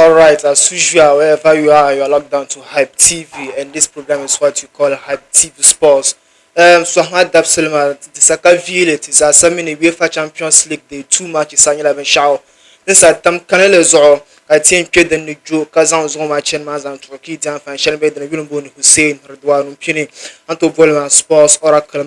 Alright, as usual, wherever you are locked down to Hype TV, and this program is what you call Hype TV Sports. So Ahmad Dabselma, the Saka Village is a Samini UEFA Champions League, the 2 matches, and 11 show. This at Tam Canelezo, I think the Nijo, Kazan Zoma Chenmaz and Turkey, Dan Fan Shelby, the William Hussein, Redwan Pini, Anto Bolman Sports, Oracle,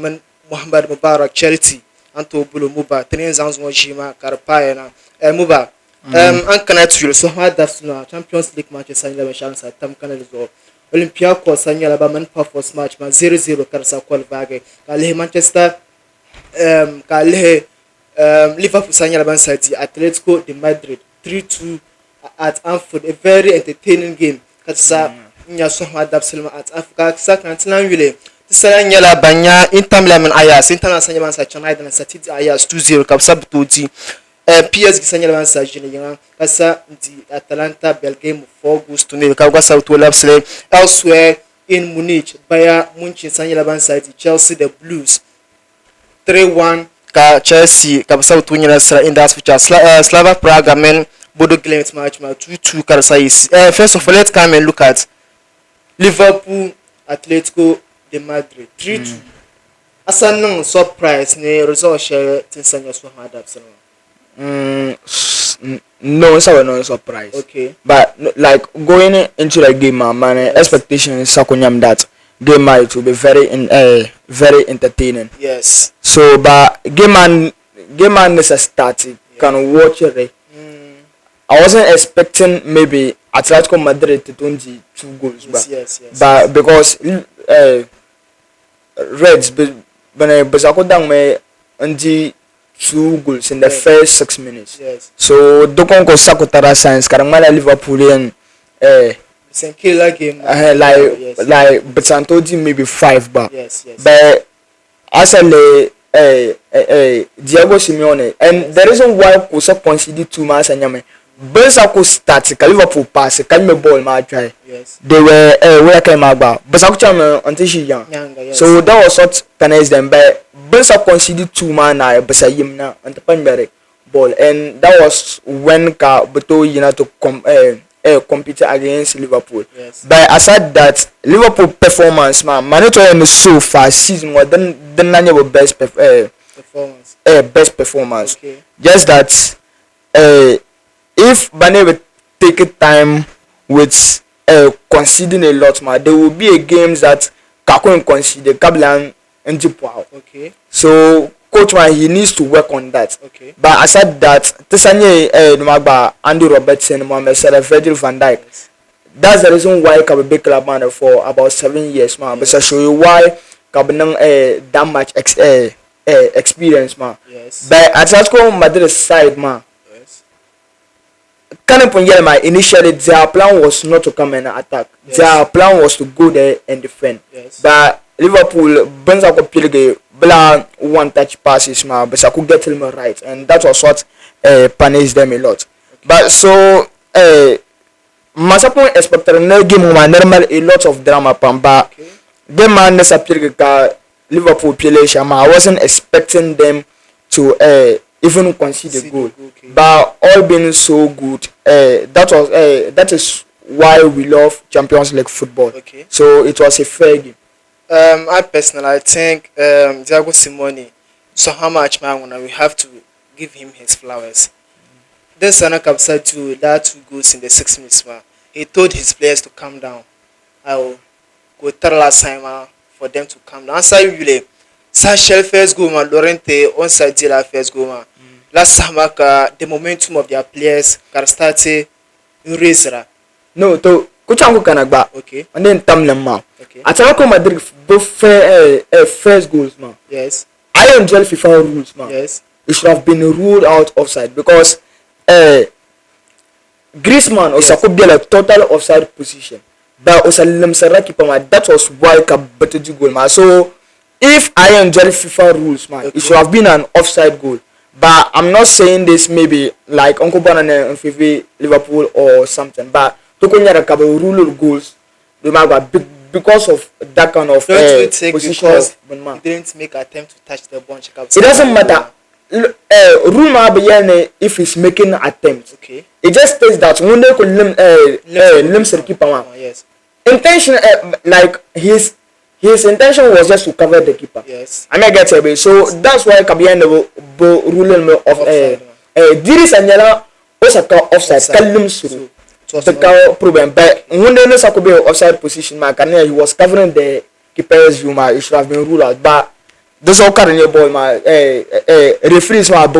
Muhammad Mubarak Charity, Anto Bulu Muba, Tenenzans Mojima, Karapayana, Muba. An kana tuyo so ha da suna Champions League match sanya la shan sa tam kana zo Olympiacos sanya la ba man performance match ma 0-0 karsa kwal bage kale Manchester kale Liverpool sanya la ban sa di Athletico de Madrid 3-2 at Anfield, a very entertaining game katsa nya so ha da selma at Africa sa kan tinan wile tisanya la banya Inter Milan Ayas Inter sanya ban sa China da sa Titi Ayas 2-0 kapsa butoji PSG sanya la message ni yang kasa di Atalanta Belgium 4 goals to nil ka kwasa to lapsle elsewhere in Munich Bayern Munich sanya la message Chelsea the Blues 3-1 ka Chelsea ka basa to nyina sra in that feature Slava Praga men Bodo Glimt match ma 2-2 ka sai first of all let's come and look at Liverpool Athletico de Madrid 3-2 asan no surprise ne result share tin sanya so hard up sana. No, it's no surprise. Okay. But like going into the game, man, expectation is Sakonyam that game might will be very entertaining. Yes. So, but game man is a static. Can watch it. I wasn't expecting maybe Atletico Madrid to 22 goals, yes. But because Reds, but Basako dang me 2 goals in the first 6 minutes. Yes. So Dokonko Sakutara science Karamala Liverpoolian it's a killer game. Like Besantoji maybe 5 bar. Yes. But actually Diego Simeone and the reason why Kusa conceded 2 matches and Yame Besako starts Liverpool pass can me ball ma try. Yes. They were where came Magba. Besako chama until she young. Yes. So that was what penalized them by Bensa conceded 2 man na Besayim na Antapanbere ball, and that was when Ka Beto to compete against Liverpool. Yes. But aside that, Liverpool performance Manito is so far season was the nanya best performance. Best performance. Okay. Just that if Bane would take it time with conceding a lot there will be a games that Kakon concede Kablan and Jipwao. Okay. So coach man he needs to work on that. Okay. But aside that, Tesanye Numagba, Andy Robertson, Mohamed Salah, Virgil van Dijk. Yes. That's the reason why Kabe big club man for about 7 years, man. But I show you why Kabe that much experience, man. Yes. But Atletico Madrid side, man. Yes. Initially their plan was not to come and attack. Yes. Their plan was to go there and defend. Yes. But Liverpool brings up a pilgrim, blah, one touch passes, but I could get him right, and that was what punished them a lot. Okay. But so, Masapon expected no game normal a lot of drama, but the man is a Liverpool play. I wasn't expecting them to even concede a goal, okay. But all being so good, that is why we love Champions League football. Okay. So it was a fair game. I personally think Diego Simeone, so how much man we have to give him his flowers. Then Sana Kapsa to that 2 goals in the 6 minutes, man. He told his players to calm down. I will go tell last time for them to calm down. Answer you, Sachel first goal, man. Lorente on side the first goal, man. Last time, the momentum of their players can start to raise. No, to Kuchangu Kanagba. Okay. And then Tamlema. Okay. Atletico Madrid both first goals, man. Yes. I enjoy FIFA rules, man. Yes. It should have been ruled out offside because Griezmann or Sakubia a total offside position. But Osalim Saraki Pama, that was why Kabatoji goal, man. So if I enjoy FIFA rules, man, okay. It should have been an offside goal. But I'm not saying this maybe like Uncle Banana and FIFA Liverpool or something. But Tokonya Kaba rule goals, because of that kind of don't you take position. because he didn't make attempt to touch the ball. It doesn't matter. rule ma be if he's making attempts. Okay. It just says that when they could lim keeper man. Yes. Intention like his intention was just to cover the keeper. Yes. I mean get it. So that's why Kabian the ruling of Diris Anyala Osaka offside kalim suru. The problem, but when they know Sakobe offside position, man, he was covering the keeper's view, man. It should have been ruled out. But this all kind of ball, man. Referees, man,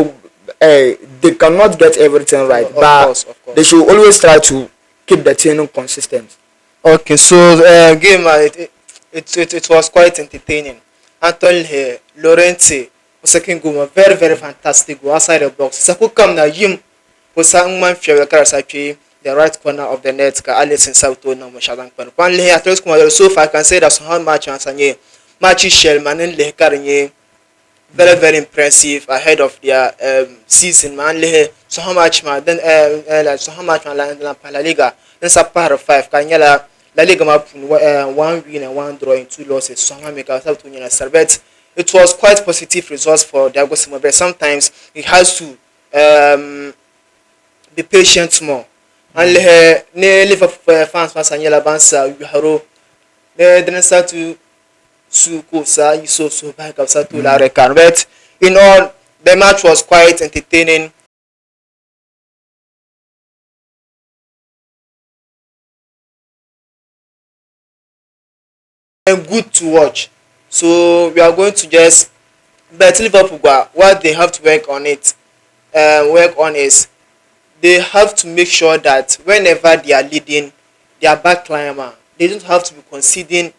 they cannot get everything right. But they should always try to keep the team consistent. Okay, so game, it was quite entertaining. Anton here, Lorente, second goal, very very fantastic goal outside the box. Saku come na yim, was sang man fear the right corner of the net. Ka Alice in South na Mashalang Pan. One lay Athletico so far I can say that's how much ansanye. Machi Shellman and Le Carnier. Very very impressive ahead of their season man. So how much man then so how much man La Liga. Then a part of 5. Kanyala La Liga map 1 win and 1 draw in 2 losses. So how make ourselves to Serbet. It was quite positive results for Diago Simone, but sometimes he has to be patient more. And Liverpool fans Sanyela Bansa Haro then start to Sukusa so back of Satu La Rekan. But in all, the match was quite entertaining. And good to watch. So we are going to just bet Liverpool what they have to work on is they have to make sure that whenever they are leading their back line, they don't have to be conceding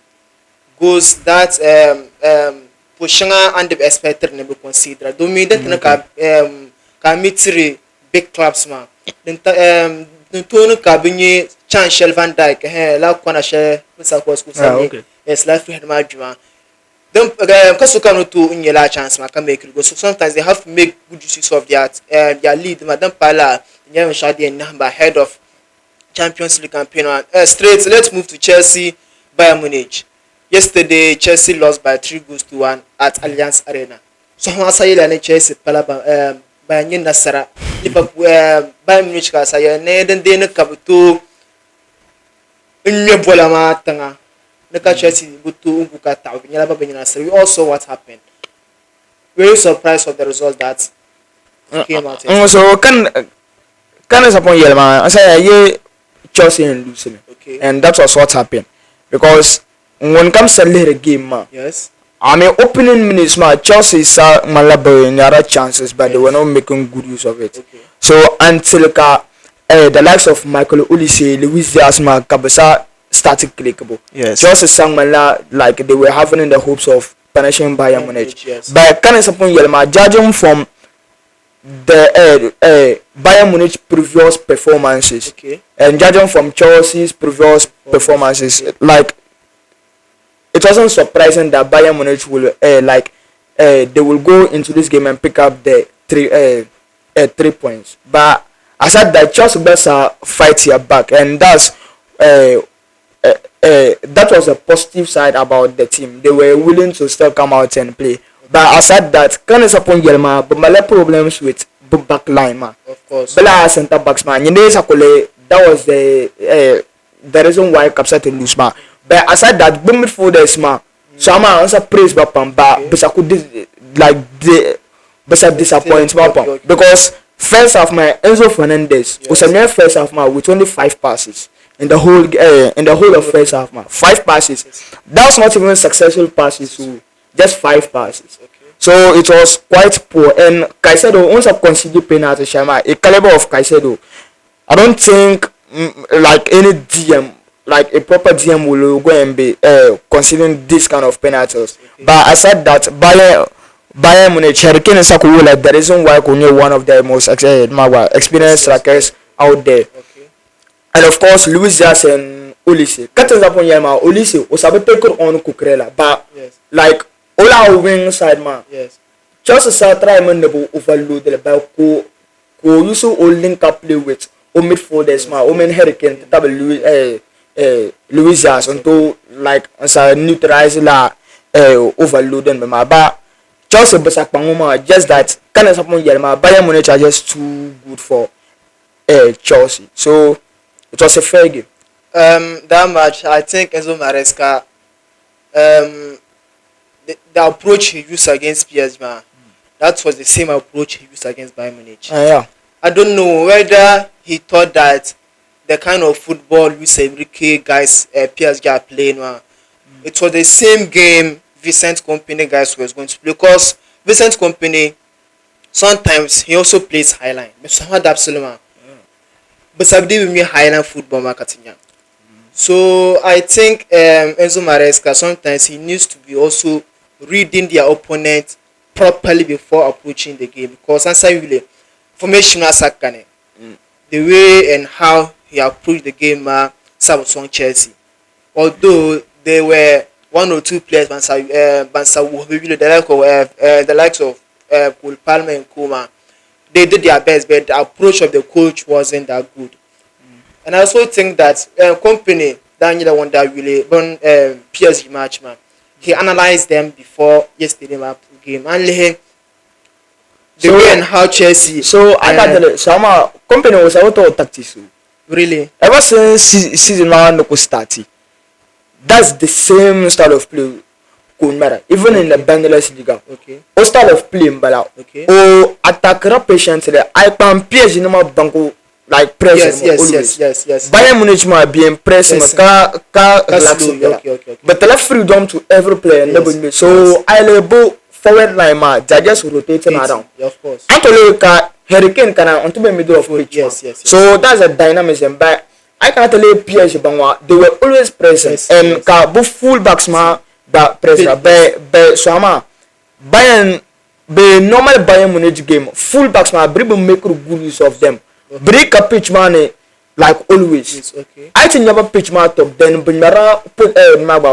goals that pushing and the expected never consider. Don't mean that can meet big clubs man. Then Tony Cabini, Chan Shell Van Dyke, La Kwana Share, Mr. Kosku, yes, life we had Majuma. Then Kasuka to in your chance, can make it go. So sometimes they have to make good use of their lead. Madame Pala, Nyan Shadi and number ahead of Champions League campaign. Straight, let's move to Chelsea, Bayern Munich. Yesterday, Chelsea lost by 3-1 at Allianz Arena. So how say you Chelsea Pala Bayern Nasara, Liverpool, Bayern Munich ka saya ne then they kabutu inye bola matanga. Naka Chelsea butu unguka taw nyala ba Nasara. We all saw what happened. Very surprised of the result that came out. So can is upon Yelma. I say ye Chelsea and losing. Okay. And that was what happened. Because when it comes to the game, man. Yes. I mean, opening minutes, man, Chelsea saw Malabo and other chances, but they were not making good use of it. Okay. So until the likes of Michael Olise, Luis Diaz, Kabasa started clickable. Yes. Chelsea sang Mala like they were having in the hopes of punishing Bayern Munich. Yes. But can is upon Yelma, judging from the Bayern Munich previous performances, Okay. and judging from Chelsea's previous performances, okay. Like it wasn't surprising that Bayern Munich will they will go into this game and pick up the 3 points. But I said that Chelsea better fight here back, and that's that was a positive side about the team. They were willing to still come out and play. But I said that can is upon Yelma, but my problems with back line, man. Of course. Bela center backs, man. That was the reason why Capsa to lose, man. But aside that, boom midfielders, man. So I'm answer praise Bapam, but I could like the disappoint Bapam because first half, my Enzo Fernandez was a first half, man, with only 5 passes in the whole of first half, man. 5 passes. That's not even successful passes, so just 5 passes. Okay. So it was quite poor. And Caicedo once I considered penalty, Shama, a caliber of Caicedo. I don't think like any DM. Like a proper DM will go and be considering this kind of penalties. Okay. But I said that Bayern Munich, Hurricane and Saku, like the reason why Kunye one of the most experienced strikers out there. Okay. And of course, Luis Diaz and Olise. Captains upon Yama, Olise was able to take on Kukrela. But like all our wing side, man. Yes. Chelsea said try man to overload the ball. Ko use all link up play with o midfielders, man. O men Hurricane to table Luis Diaz until like as a neutralize la overloading me, but Chelsea besak panguma just that kind of something Bayern Munich are just too good for Chelsea. So it was a fair game. That match, I think Enzo Maresca, the approach he used against PSG, man, that was the same approach he used against Bayern Munich. Yeah. I don't know whether he thought that the kind of football Luis Enrique guys PSG are playing, man, it was the same game Vincent Company guys was going to play, because Vincent Company sometimes he also plays highline. But somehow absolutely, but sabdi with me highline football marketing. So I think Enzo Maresca sometimes he needs to be also reading their opponent properly before approaching the game, because answer really formation asakane the way and how he approached the game Sabotong Chelsea. Although there were one or two players the likes of Cole Palmer and Kuma, they did their best, but the approach of the coach wasn't that good. And I also think that company Daniel one that really won PSG match, man. He analyzed them before yesterday game, and the way and how Chelsea. So I got the some company was out of tactics. Really, ever since season one no started, that's the same style of play. Even in the Bangladesh Liga. Okay. O style of play mbala. Okay. O attack patiently. I can PSG no banco like press. Yes. Bayern Munich ma bien press ka okay. But they left freedom to every player. Yes. So I level forward line ma they just rotating around. Yeah, of course. Actually ka Hurricane can onto the middle of pitch. Yes. So that's a dynamism. But I can't tell you PSG bangwa they were always present and ka bu full backs ma that pressure. But so Bayern the normal Bayern Munich game full backs ma bring make good use of them. Break a pitch man like always. Yes, okay. I think never pitch man top then Bunara put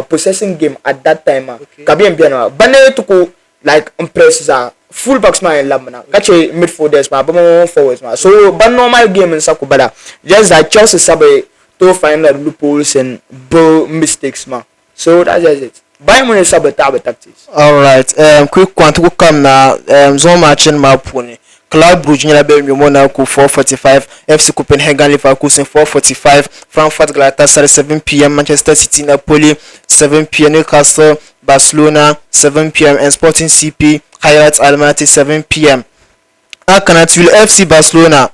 possessing game at that time. Kabi mbiana bane to like impresses full backs man lamna. Kache midfielders ma but forwards ma. So but normal game in Sakubada just like Chelsea sabe to find the loopholes and mistakes ma. So that's just it. Bayern Munich sabe tactics. All right. Quick one to come now. Zone matching my pony. Club Brugge nyina Bayern Monaco 4:45, FC Copenhagen Leverkusen 4:45, Frankfurt Galatasaray 7 p.m, Manchester City Napoli 7 p.m, Newcastle Barcelona 7 p.m, and Sporting CP Hayat Almaty 7 p.m. Akanatul FC Barcelona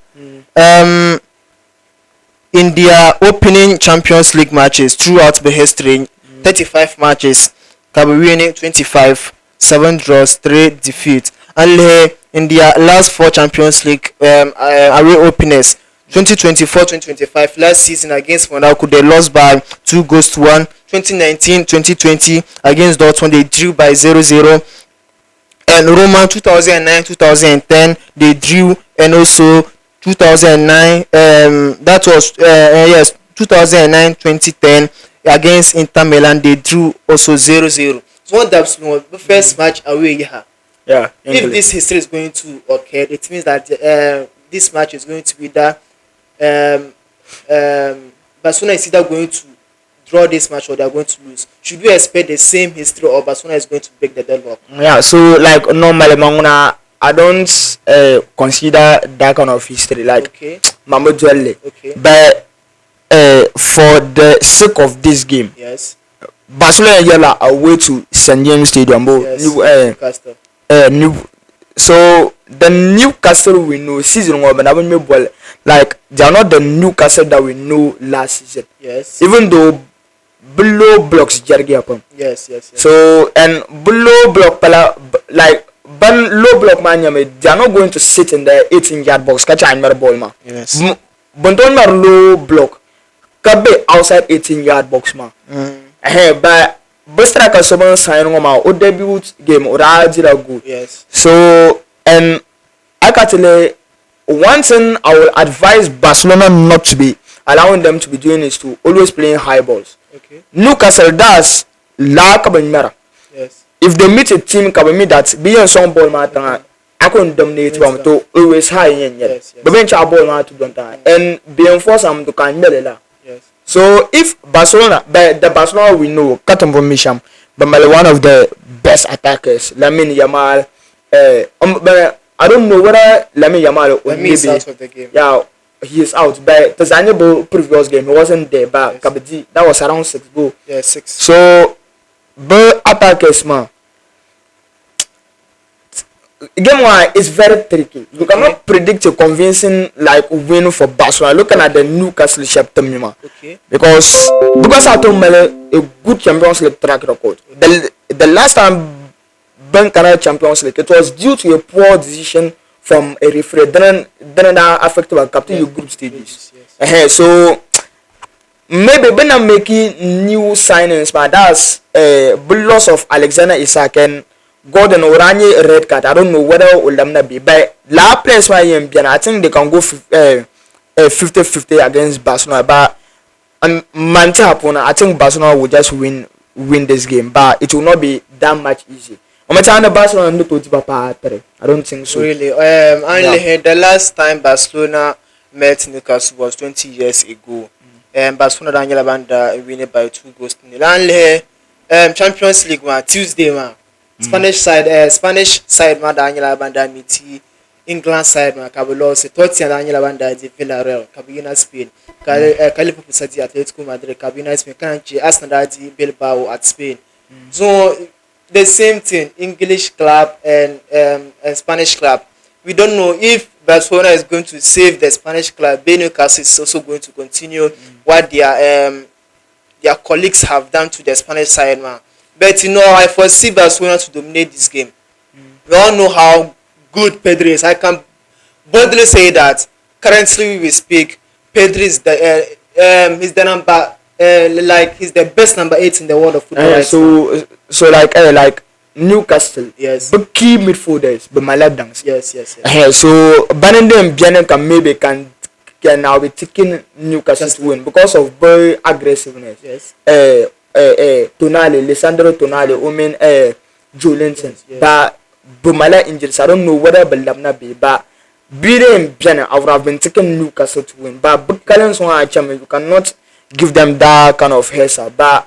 in their opening Champions League matches throughout the history, 35 matches, winning 25, 7 draws, 3 defeats. And in their last 4 Champions League away openers, 2024-2025 last season against Monaco they lost by 2-1. 2019-2020 against Dortmund they drew by 0-0. And Roma 2009-2010 they drew, and also 2009 that was 2009-2010 against Inter Milan they drew also 0-0. So that's the first match away here. Yeah. If this history is going to occur, it means that this match is going to be that Barcelona is either going to draw this match or they are going to lose. Should we expect the same history, or Barcelona is going to break the deadlock? Yeah. So like normally, I don't consider that kind of history like Mamadou. Okay. But for the sake of this game, yes, Barcelona yella away to St James Stadium. Newcastle. So the Newcastle we know season one, but like they are not the Newcastle that we know last season. Yes. Even though below blocks jargi happen. Yes. So and below block like low block man they are not going to sit in the 18-yard box. Catch a ball man. Yes. But don't low block. Can be outside 18-yard box man. But Bostraka someone sign o debut game or good. Yes. So and I can tell you one thing I will advise Barcelona not to be allowing them to be doing is to always playing high balls. Okay. Newcastle does lack of mera. Yes. If they meet a team kabami that being some ball matter, I couldn't dominate them to always high in yet. But bench a ball matter don't and be enforced them to can la. Yes. So if Barcelona, the Barcelona we know, Katambo Misham, but one of the best attackers, Lamine Yamal, But I don't know whether Lamine Yamal or Lamine is maybe out of the game. yeah he is out. But the Zanebo previous game he wasn't there. But Yes. Kabedi that was around 6 goals. Yeah, 6. So but attackers man. Game one is very tricky. You cannot predict a convincing like win for Barcelona. Looking at the Newcastle chapter, Okay. because I told Mele a good Champions League track record. The last time Ben Canada Champions League, it was due to a poor decision from a referee. Then that affected by captain your group stages. Yes. So maybe when I'm making new signings, but that's loss of Alexander Isak and Gordon Oranje red card. I don't know whether will them be. But la place why I think they can go 50-50 against Barcelona. But Mante happen. I think Barcelona will just win this game. But it will not be that much easy. Barcelona no to I don't think so. Really? The last time Barcelona met Newcastle was 20 years ago. Barcelona Daniel Banda winning by 2 goals. Champions League man Tuesday man. Spanish side man Daniel Banda meet England side man Cabelos. Tottenham Daniel Banda di Villarreal. Cabina Spain. Liverpool Sadi Atletico Madrid. Cabina Spain. Kanji Arsenal di Bilbao at Spain. So the same thing, English club and Spanish club. We don't know if Barcelona is going to save the Spanish club. Newcastle is also going to continue what their colleagues have done to the Spanish side, man. But I foresee Barcelona to dominate this game. We all know how good Pedri is. I can boldly say that currently we speak, Pedri is he's the number. He's the best number 8 in the world of football. Right so like Newcastle. Yes. But key midfielders, but my left dance. Yes. So Bannon can now be taking Newcastle to win because of very aggressiveness. Yes. Tonali, Lisandro Tonali, Joe Linton. Yes. But Bumala injuries, I don't know whether Belamna be, but beating Biana, I would have been taking Newcastle to win. But Bukalans you cannot give them that kind of heads up. But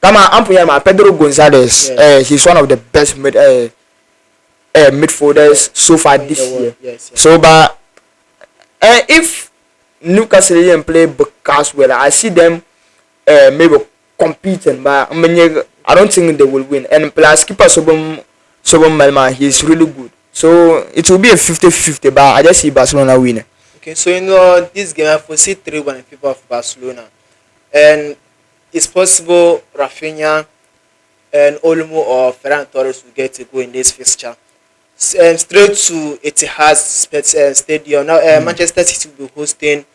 come on, Pedro Gonzalez, yes. He's one of the best midfielders so far this year. Yes. So, but if Newcastle play Bucas well, I see them maybe competing, but I don't think they will win. And plus, keeper Sobom Melma, he's really good. So it will be a 50-50, but I just see Barcelona winning. Okay, so this game I foresee 3-1 in favor of Barcelona. And it's possible Rafinha and Olmo or Ferran Torres will get to go in this fixture. Straight to Etihad Stadium. Now Manchester City will be hosting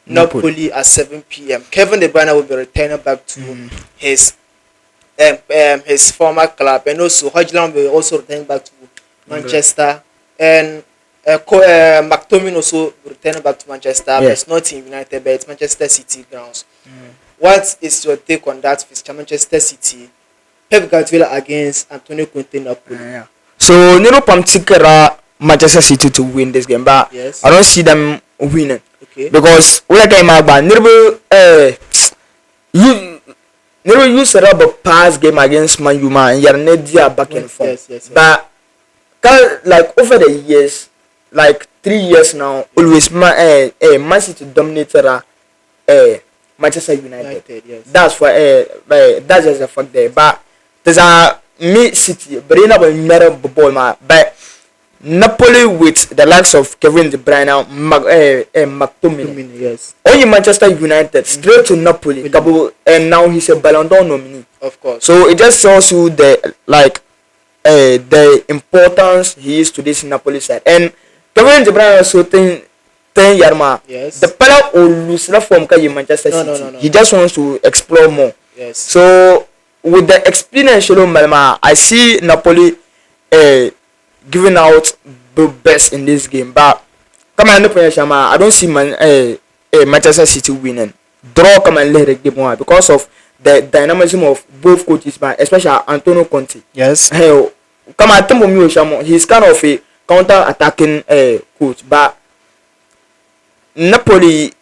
Napoli at 7 p.m. Kevin De Bruyne will be returning back to his former club, and also Hojland will also return back to Manchester, and McTominay also returning back to Manchester. But it's not in United, but it's Manchester City grounds. What is your take on that fixture? Manchester City, Pep Guardiola against Antonio Conte Napoli. So Nero Pamtikera Manchester City to win this game, but I don't see them winning. Okay. Because when I came out, you set up a pass game against Man U and you're not back and forth. Yes. But like over the years, like 3 years now, always Man City dominated Manchester United. Yes. That's why that's just a fact there. But there's a City, but they never matter ball, but Napoli with the likes of Kevin De Bruyne, McTominay. Yes. Only Manchester United straight to Napoli, and now he's a Ballon d'Or nominee. Of course. So it just shows you the importance he is to this Napoli side. And Kevin De Bruyne also 10 Yarma. Yes. The player will lose the form in Manchester City. No. He just wants to explore more. Yes. So with the experience, I see Napoli giving out the best in this game. But come on, I don't see Manchester City winning. Draw come and let it game one because of the dynamism of both coaches, but especially Antonio Conte. Yes. Come on, he's kind of a counter-attacking coach, but Napoli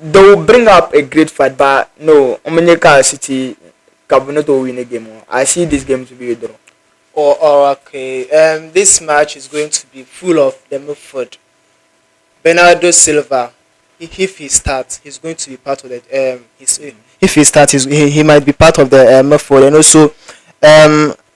they will bring up a great fight, but no, Manchester City cannot win a game. I see this game to be a draw. Or okay. This match is going to be full of the midfield. Bernardo Silva, if he starts, he's going to be part of the if he starts, he might be part of the midfield, and also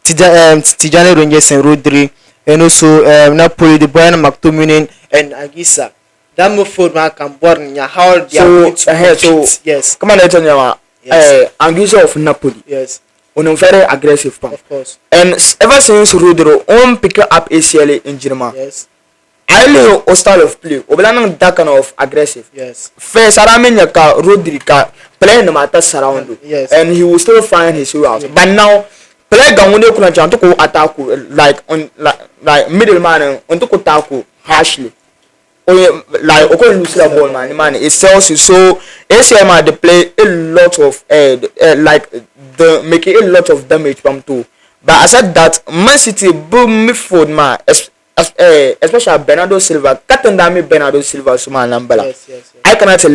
Tijani Rangers and Rodri, and also Napoli, the Bayern McTominay and Agisa. That midfield man can born how they are going to compete. Yes. Come on, let's tell you, Yes. Anguissa of Napoli. Yes. On very aggressive pump. Of course. And ever since Rodri on pick up ACL in Germany. Yes. I know a style of play. Obelanang that kind of aggressive. Yes. First, Aramenya ka Rodri ka play no matter surround. Yes. And he will still find his way out. Yes. But now play gawunde kuna chanto ko attack like on like middleman on to attack harshly. Or like okay lose the ball man. It sells you so ACM they play a lot of like the making a lot of damage from too. But I said that Man City boom midfield man. Especially Bernardo Silva, Katendami Bernardo Silva, Suma Lambala. Yes, yes, yes. I cannot tell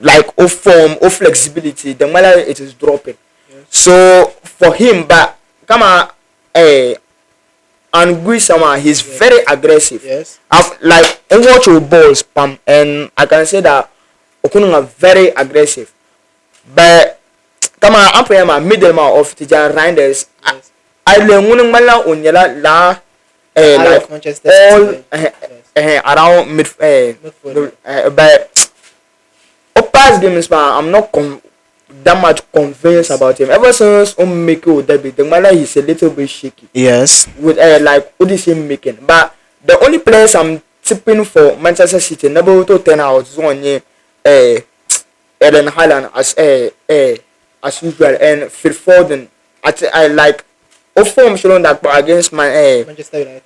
like of form, of flexibility, the matter it is dropping. Yes. So for him, but come on, and Guisama, he's yes. very aggressive. Yes. Like watch your balls, pam, and I can say that Okununga very aggressive. But come on, I'm playing my middleman of Tijan Reinders. Yes. I learn mala unyala la. Like Manchester all yes. Around but past games, man, I'm not that much convinced yes. about him. Ever since Miko debut, the man he's a little bit shaky. Yes. With like what is he making? But the only players I'm tipping for Manchester City, number 10 out is one Eden Haaland as usual, and Phil Foden. I like. Form showing that against my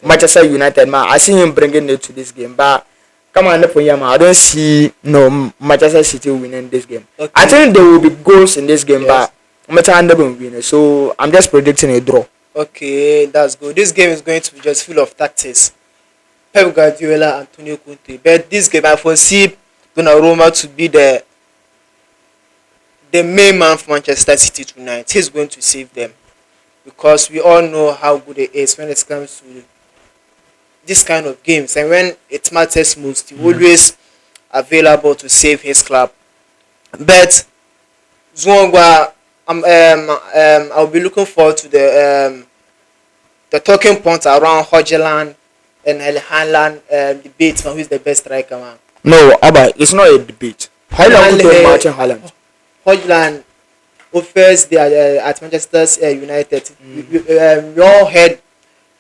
Manchester United man. I see him bringing it to this game, but come on, I don't see no Manchester City winning this game. Okay. I think there will be goals in this game, yes. but Manchester will win. So I'm just predicting a draw. Okay, that's good. This game is going to be just full of tactics. Pep Guardiola, Antonio Conte. But this game, I foresee Donnarumma to be the main man for Manchester City tonight. He's going to save them. Because we all know how good it is when it comes to this kind of games, and when it matters most, he's always available to save his club. But Zwangwa, I'll be looking forward to the talking points around Hojland and Haaland debate on who is the best striker, man. No, Abba, it's not a debate. Haaland. Hojland offers at Manchester United. We all heard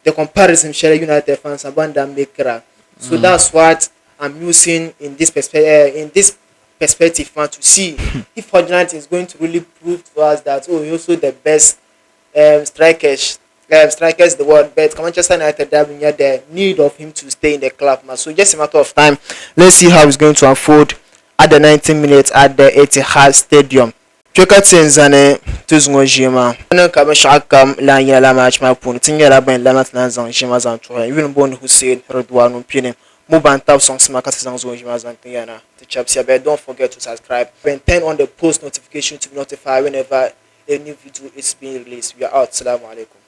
the comparison Sheffield United fans about that maker. So that's what I'm using in this perspective man, to see if Hojland is going to really prove to us that he's also the best strikers in the world. But Manchester United having the need of him to stay in the club, man. So just a matter of time. Let's see how it's going to unfold at the 90 minutes at the Etihad Stadium. Twekatenzane tuzungojima ana kama shakam la yala match mapun tingela ben la matna zan jima zan to even bon Hussein Redwan pine mubanta song smaka zan zojima zan tingana to chapsia. But don't forget to subscribe and turn on the post notification to be notified whenever a new video is being released. We are out. Assalamu alaikum.